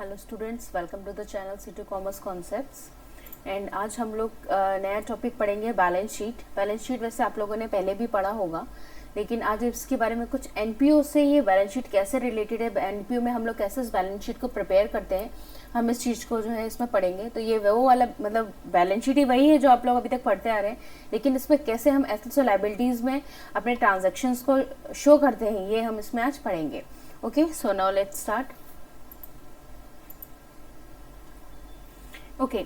Hello students, welcome to the channel C2 commerce concepts. And आज हम लोग नया टॉपिक पढ़ेंगे बैलेंस शीट। बैलेंस शीट वैसे आप लोगों ने पहले भी पढ़ा होगा, लेकिन आज इसके बारे में कुछ एनपीओ से ये बैलेंस शीट कैसे रिलेटेड है, एनपीओ में हम लोग कैसे इस बैलेंस शीट को प्रिपेयर करते हैं, हम इस चीज़ को जो है इसमें पढ़ेंगे। तो ये वो वाला मतलब बैलेंस शीट ही वही है जो आप लोग अभी तक पढ़ते आ रहे हैं, लेकिन इसमें कैसे हम एसेट्स और लायबिलिटीज़ में अपने ट्रांजेक्शन्स को शो करते हैं, ये हम इसमें आज पढ़ेंगे। Okay, so now let's start. Okay,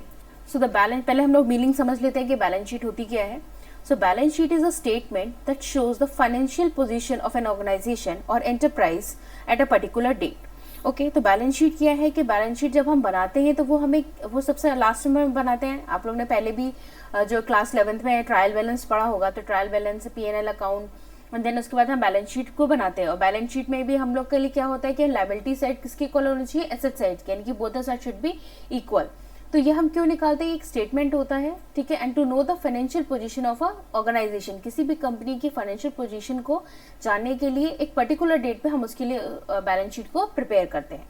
so the balance, पहले हम लोग मीनिंग समझ लेते हैं कि बैलेंस शीट होती क्या है। So balance sheet is a statement that shows the financial position of an organization और enterprise at a particular date. Okay, तो बैलेंस शीट क्या है कि बैलेंस शीट जब हम बनाते हैं तो वो हमें वो सबसे लास्ट में बनाते हैं। आप लोग ने पहले भी जो क्लास 11th में ट्रायल बैलेंस पढ़ा होगा, तो ट्रायल बैलेंस P&L अकाउंट, और देन उसके बाद हम बैलेंस शीट को बनाते हैं। और बैलेंस शीट में भी हम लोग के लिए क्या होता है कि लायबिलिटी साइड किसकी इक्वल होनी चाहिए, एसेट साइड की, यानी कि both the side should be equal. तो ये हम क्यों निकालते हैं, एक स्टेटमेंट होता है, ठीक है। And to know the financial position of a organisation, किसी भी कंपनी की फाइनेंशियल पोजीशन को जानने के लिए एक पर्टिकुलर डेट पे हम उसके लिए बैलेंस शीट को प्रिपेयर करते हैं।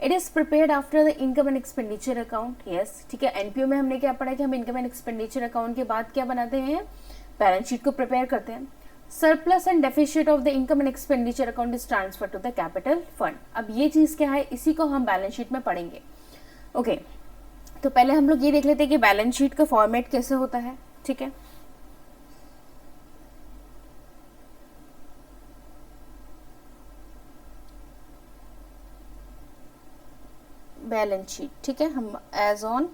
It is prepared after the income and expenditure account. Yes, ठीक है। एनपीओ में हमने क्या पढ़ा कि हम इनकम एंड एक्सपेंडिचर अकाउंट के बाद क्या बनाते हैं, बैलेंस शीट को प्रिपेयर करते हैं। Surplus and deficit of the income and expenditure account is transfer to the capital fund. अब ये चीज क्या है, इसी को हम बैलेंस शीट में पढ़ेंगे। ओके, तो पहले हम लोग ये देख लेते हैं कि बैलेंस शीट का फॉर्मेट कैसे होता है, ठीक है। बैलेंस शीट, ठीक है, हम एज ऑन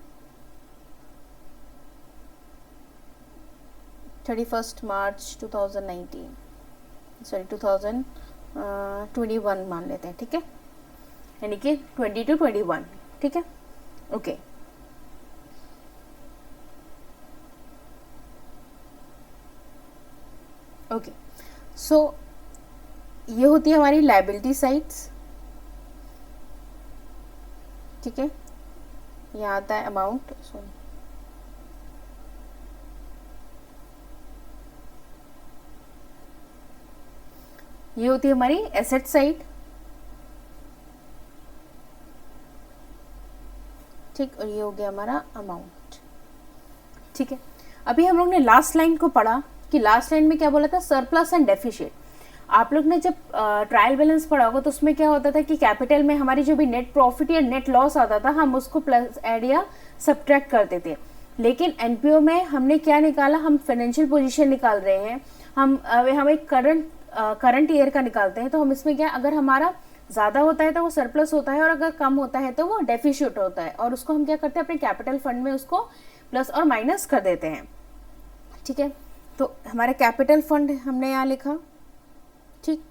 31 मार्च 2019 सॉरी 2021 मान लेते हैं, ठीक है, यानी कि 20 to 21, ठीक है। ओके, ओके, सो ये होती है हमारी लायबिलिटी साइड्स, ठीक है। यहाँ आता है अमाउंट, सॉरी, ये होती है हमारी एसेट साइड, ठीक, और ये हो गया हमारा अमाउंट, ठीक है। अभी हम लोग ने लास्ट लाइन को पढ़ा कि लास्ट लाइन में क्या बोला था, सरप्लस एंड डेफिसिट। आप लोग ने जब ट्रायल बैलेंस पढ़ा होगा तो उसमें क्या होता था कि कैपिटल में हमारी जो भी नेट प्रॉफिट या नेट लॉस आता था, हम उसको प्लस ऐड या सब्ट्रैक्ट करते थे। लेकिन एनपीओ में हमने क्या निकाला, हम फाइनेंशियल पोजीशन निकाल रहे हैं, हम एक करंट ईयर का निकालते हैं। तो हम इसमें क्या, अगर हमारा ज़्यादा होता है तो वो सरप्लस होता है, और अगर कम होता है तो वो डेफिसिट होता है, और उसको हम क्या करते हैं, अपने कैपिटल फंड में उसको प्लस और माइनस कर देते हैं, ठीक है। तो हमारा कैपिटल फंड हमने यहाँ लिखा, ठीक।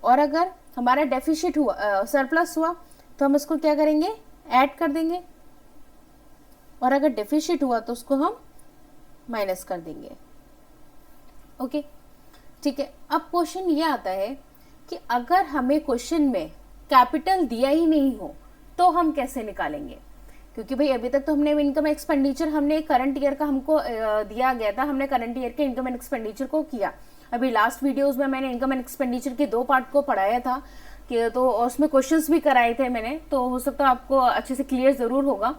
और अगर हमारा डेफिसिट हुआ, सरप्लस हुआ, तो हम इसको क्या करेंगे, ऐड कर देंगे, और अगर डेफिसिट हुआ तो उसको हम माइनस कर देंगे। ओके, ठीक है। अब क्वेश्चन ये आता है कि अगर हमें क्वेश्चन में कैपिटल दिया ही नहीं हो तो हम कैसे निकालेंगे, क्योंकि भाई अभी तक तो हमने इनकम एक्सपेंडिचर, हमने करंट ईयर का हमको दिया गया था, हमने करंट ईयर के इनकम एंड एक्सपेंडिचर को किया। अभी लास्ट वीडियोस में मैंने इनकम एंड एक्सपेंडिचर के 2 पार्ट को पढ़ाया था कि, तो उसमें क्वेश्चंस भी कराए थे मैंने, तो हो सकता है आपको अच्छे से क्लियर ज़रूर होगा।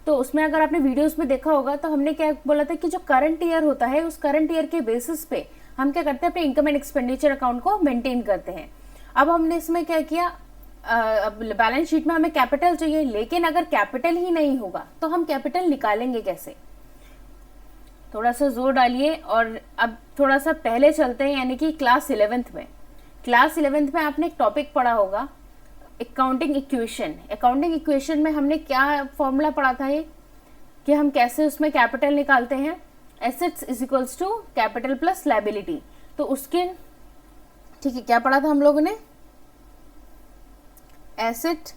तो उसमें अगर आपने वीडियोस में देखा होगा तो हमने क्या बोला था कि जो करंट ईयर होता है, उस करंट ईयर के बेसिस पे हम क्या करते हैं, अपने इनकम एंड एक्सपेंडिचर अकाउंट को मेंटेन करते हैं। अब हमने इसमें क्या किया, बैलेंस शीट में हमें कैपिटल चाहिए, लेकिन अगर कैपिटल ही नहीं होगा तो हम कैपिटल निकालेंगे कैसे, थोड़ा सा जोर डालिए। और अब थोड़ा सा पहले चलते हैं, यानी कि क्लास 11th में। क्लास 11th में आपने एक टॉपिक पढ़ा होगा, अकाउंटिंग इक्वेशन। अकाउंटिंग इक्वेशन में हमने क्या फॉर्मूला पढ़ा था, ये कि हम कैसे उसमें कैपिटल निकालते हैं, assets is equals to capital plus liability. तो उसके, ठीक है, क्या पढ़ा था हम लोगों ने, asset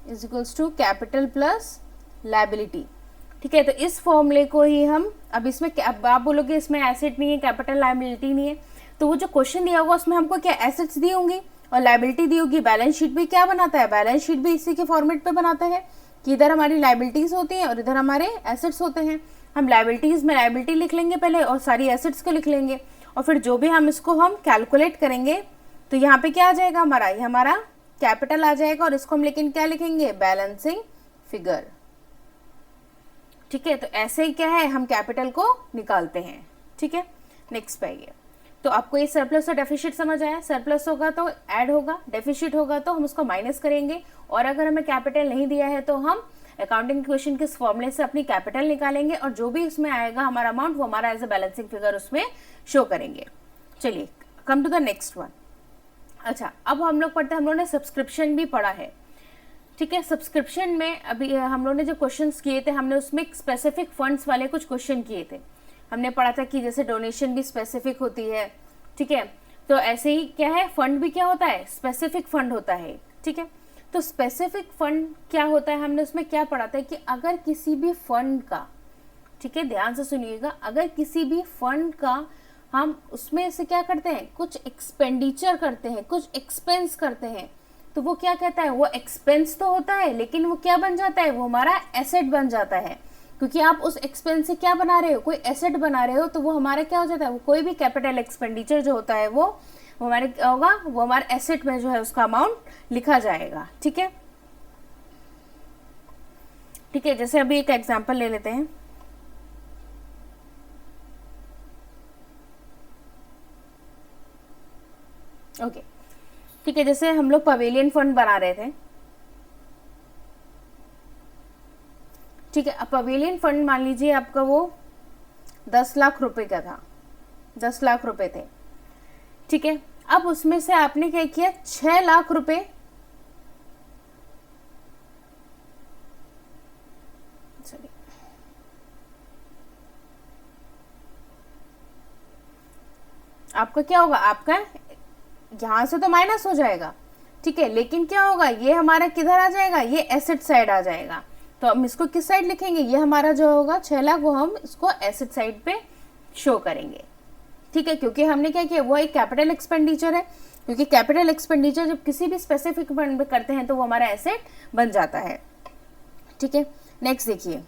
is equals to capital plus liability, ठीक है। तो इस फॉर्मूले को ही हम, अब इसमें अब आप बोलोगे इसमें एसेट नहीं है, कैपिटल लायबिलिटी नहीं है, तो वो जो क्वेश्चन दिया होगा उसमें हमको क्या एसेट्स दी होंगी और लायबिलिटी दी होगी। बैलेंस शीट भी क्या बनाता है, बैलेंस शीट भी इसी के फॉर्मेट पे बनाता है कि इधर हमारी लायबिलिटीज होती हैं और इधर हमारे एसेट्स होते हैं। हम लायबिलिटीज में लायबिलिटी लिख लेंगे पहले और सारी एसेट्स को लिख लेंगे, और फिर जो भी हम इसको हम कैलकुलेट करेंगे तो यहाँ पे क्या आ जाएगा हमारा, ये हमारा कैपिटल आ जाएगा और इसको हम लेकिन क्या लिखेंगे, बैलेंसिंग फिगर। ठीक है, तो ऐसे ही क्या है हम कैपिटल को निकालते हैं। ठीक है, नेक्स्ट पे आइए। तो आपको ये सरप्लस और डेफिसिट समझ आया। सरप्लस होगा तो ऐड होगा, डेफिसिट होगा तो हम उसको माइनस करेंगे, और अगर हमें कैपिटल नहीं दिया है तो हम अकाउंटिंग क्वेश्चन के फॉर्मूले से अपनी कैपिटल निकालेंगे और जो भी उसमें आएगा हमारा अमाउंट वो हमारा एज अ बैलेंसिंग फिगर उसमें शो करेंगे। चलिए come to the next one. अच्छा, अब हम लोग पढ़ते हैं, हम लोगों ने सब्सक्रिप्शन भी पढ़ा है। ठीक है, सब्सक्रिप्शन में अभी हम लोगों ने जो क्वेश्चंस किए थे हमने उसमें स्पेसिफिक फंड्स वाले कुछ क्वेश्चन किए थे। हमने पढ़ा था कि जैसे डोनेशन भी स्पेसिफिक होती है। ठीक है, तो ऐसे ही क्या है, फंड भी क्या होता है, स्पेसिफिक फंड होता है। ठीक है, तो स्पेसिफिक फंड क्या होता है, हमने उसमें क्या पढ़ा था कि अगर किसी भी फंड का, ठीक है ध्यान से सुनिएगा, अगर किसी भी फंड का हम उसमें से क्या करते हैं, कुछ एक्सपेंडिचर करते हैं, कुछ एक्सपेंस करते हैं, तो वो क्या कहता है, वो एक्सपेंस तो होता है लेकिन वो क्या बन जाता है, वो हमारा एसेट बन जाता है। क्योंकि आप उस एक्सपेंस से क्या बना रहे हो, कोई एसेट बना रहे हो, तो वो हमारा क्या हो जाता है, वो कोई भी कैपिटल एक्सपेंडिचर जो होता है वो हमारे क्या होगा, वो हमारे एसेट में जो है उसका अमाउंट लिखा जाएगा। ठीक है, ठीक है, जैसे अभी एक एग्जांपल ले लेते हैं। ओके, ठीक है, जैसे हम लोग पवेलियन फंड बना रहे थे। ठीक है, अब पवेलियन फंड मान लीजिए आपका वो 10 लाख रुपए का था, 10 लाख रुपए थे। ठीक है, अब उसमें से आपने क्या किया, 6 लाख रुपए आपका क्या होगा, आपका यहां से तो माइनस हो जाएगा। ठीक है, लेकिन क्या होगा, ये हमारा किधर आ जाएगा, ये एसेट साइड आ जाएगा। तो हम इसको किस साइड लिखेंगे, ये हमारा जो होगा 6 लाख वो हम इसको एसेट साइड पे शो करेंगे। ठीक है, क्योंकि हमने क्या किया, वो एक कैपिटल एक्सपेंडिचर है, क्योंकि कैपिटल एक्सपेंडिचर जब किसी भी स्पेसिफिक फंड में करते हैं तो वो हमारा एसेट बन जाता है। ठीक है, नेक्स्ट देखिए।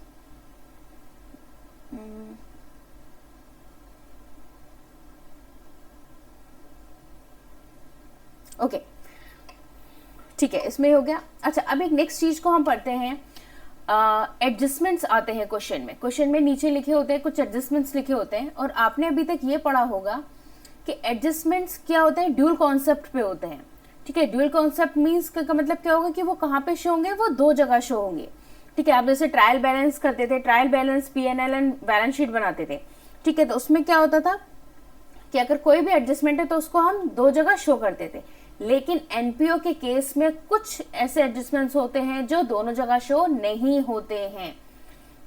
ओके, ठीक है, इसमें हो गया। अच्छा, अब एक नेक्स्ट चीज को हम पढ़ते हैं, एडजस्टमेंट्स आते हैं क्वेश्चन में। क्वेश्चन में नीचे लिखे होते हैं, कुछ एडजस्टमेंट्स लिखे होते हैं, और आपने अभी तक ये पढ़ा होगा कि एडजस्टमेंट्स क्या होते हैं, ड्यूल कॉन्सेप्ट पे होते हैं। ठीक है, ड्यूल कॉन्सेप्ट मीन्स का मतलब क्या होगा कि वो कहाँ पे शो होंगे, वो 2 जगह शो होंगे। ठीक है, आप जैसे ट्रायल बैलेंस करते थे, trial balance P&L and balance sheet बनाते थे। ठीक है, तो उसमें क्या होता था कि अगर कोई भी एडजस्टमेंट है तो उसको हम 2 जगह शो करते थे, लेकिन एनपीओ के केस में कुछ ऐसे एडजस्टमेंट्स होते हैं जो दोनों जगह शो नहीं होते हैं।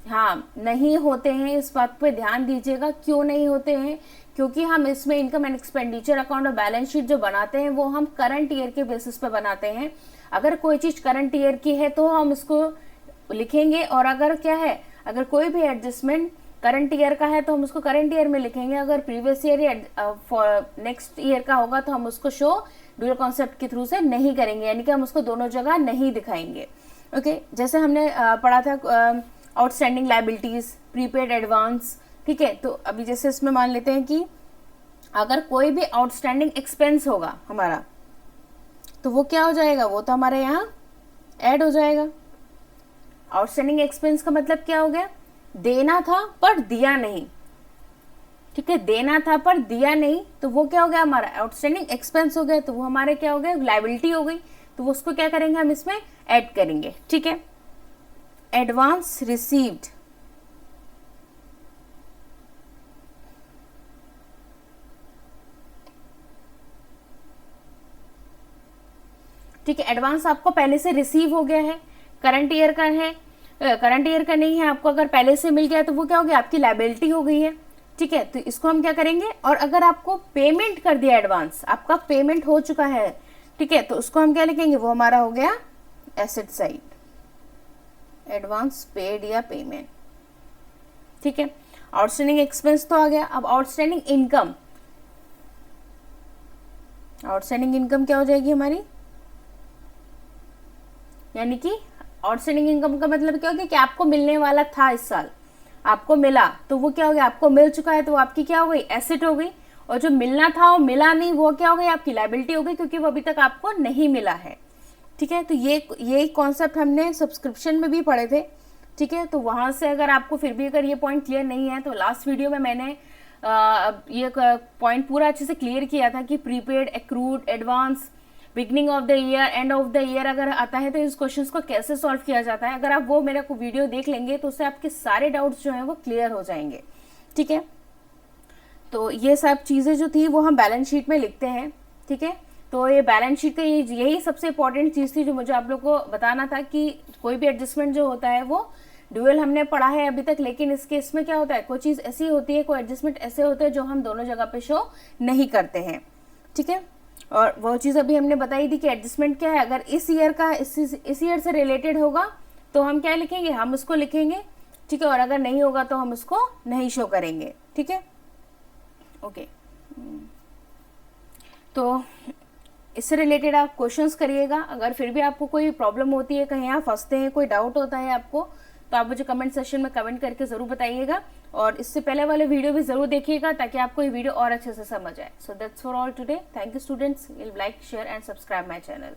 हाँ, नहीं होते हैं, इस बात पे ध्यान दीजिएगा। क्यों नहीं होते हैं, क्योंकि हम इसमें इनकम एंड एक्सपेंडिचर अकाउंट और बैलेंस शीट जो बनाते हैं वो हम करंट ईयर के बेसिस पे बनाते हैं। अगर कोई चीज करंट ईयर की है तो हम इसको लिखेंगे, और अगर क्या है, अगर कोई भी एडजस्टमेंट करंट ईयर का है तो हम उसको करंट ईयर में लिखेंगे, अगर प्रीवियस ईयर या नेक्स्ट ईयर का होगा तो हम उसको शो ड्यूल कॉन्सेप्ट के थ्रू से नहीं करेंगे, यानी कि हम उसको दोनों जगह नहीं दिखाएंगे। ओके, जैसे हमने पढ़ा था आउटस्टैंडिंग लायबिलिटीज, प्रीपेड एडवांस। ठीक है, तो अभी जैसे इसमें मान लेते हैं कि अगर कोई भी आउटस्टैंडिंग एक्सपेंस होगा हमारा तो वो क्या हो जाएगा, वो तो हमारे यहाँ ऐड हो जाएगा। आउटस्टैंडिंग एक्सपेंस का मतलब क्या हो गया, देना था पर दिया नहीं। ठीक है, देना था पर दिया नहीं, तो वो क्या हो गया, हमारा आउटस्टैंडिंग एक्सपेंस हो गया, तो वो हमारे क्या हो गया, लायबिलिटी हो गई। तो वो उसको क्या करेंगे, हम इसमें ऐड करेंगे। ठीक है, एडवांस रिसीव्ड, ठीक है, एडवांस आपको पहले से रिसीव हो गया है, करंट ईयर का है, करंट ईयर का नहीं है, आपको अगर पहले से मिल गया तो वो क्या हो गया, आपकी लायबिलिटी हो गई है। ठीक है, तो इसको हम क्या करेंगे, और अगर आपको पेमेंट कर दिया एडवांस, आपका पेमेंट हो चुका है, ठीक है, तो उसको हम क्या लिखेंगे, वो हमारा हो गया एसेट साइड, एडवांस पेड या पेमेंट। ठीक है, आउटस्टैंडिंग एक्सपेंस तो आ गया। अब आउटस्टैंडिंग इनकम, आउटस्टैंडिंग इनकम क्या हो जाएगी हमारी, यानी कि आउटस्टैंडिंग इनकम का मतलब क्या हो गया कि आपको मिलने वाला था इस साल, आपको मिला, तो वो क्या हो गया, आपको मिल चुका है, तो वो आपकी क्या हो गई, एसेट हो गई। और जो मिलना था वो मिला नहीं, वो क्या हो गई, आपकी लायबिलिटी हो गई, क्योंकि वो अभी तक आपको नहीं मिला है। ठीक है, तो ये कॉन्सेप्ट हमने सब्सक्रिप्शन में भी पढ़े थे। ठीक है, तो वहां से अगर आपको फिर भी अगर ये पॉइंट क्लियर नहीं है तो लास्ट वीडियो में मैंने ये पॉइंट पूरा अच्छे से क्लियर किया था कि prepaid, accrued, advance, beginning of the year, end of the year अगर आता है तो इस क्वेश्चंस को कैसे सॉल्व किया जाता है। अगर आप वो मेरा को वीडियो देख लेंगे तो उससे आपके सारे डाउट्स जो हैं वो क्लियर हो जाएंगे। ठीक है, तो ये सब चीज़ें जो थी वो हम बैलेंस शीट में लिखते हैं। ठीक है, तो ये बैलेंस शीट का यही सबसे इंपॉर्टेंट चीज़ थी जो मुझे आप लोग को बताना था कि कोई भी एडजस्टमेंट जो होता है वो ड्यूअल हमने पढ़ा है अभी तक, लेकिन इस केस में क्या होता है, कोई चीज़ ऐसी होती है, कोई एडजस्टमेंट ऐसे होते हैं जो हम दोनों जगह पे शो नहीं करते हैं। ठीक है, और वो चीज़ अभी हमने बताई थी कि एडजस्टमेंट क्या है, अगर इस ईयर का इस ईयर से रिलेटेड होगा तो हम क्या लिखेंगे, हम उसको लिखेंगे। ठीक है, और अगर नहीं होगा तो हम उसको नहीं शो करेंगे। ठीक है, ओके। तो इससे रिलेटेड आप क्वेश्चंस करिएगा। अगर फिर भी आपको कोई प्रॉब्लम होती है, कहीं आप फंसते हैं, कोई डाउट होता है आपको, तो आप मुझे कमेंट सेक्शन में कमेंट करके ज़रूर बताइएगा। और इससे पहले वाले वीडियो भी ज़रूर देखिएगा ताकि आपको ये वीडियो और अच्छे से समझ आए। So that's for all today. Thank you students. Will like, share and subscribe my channel.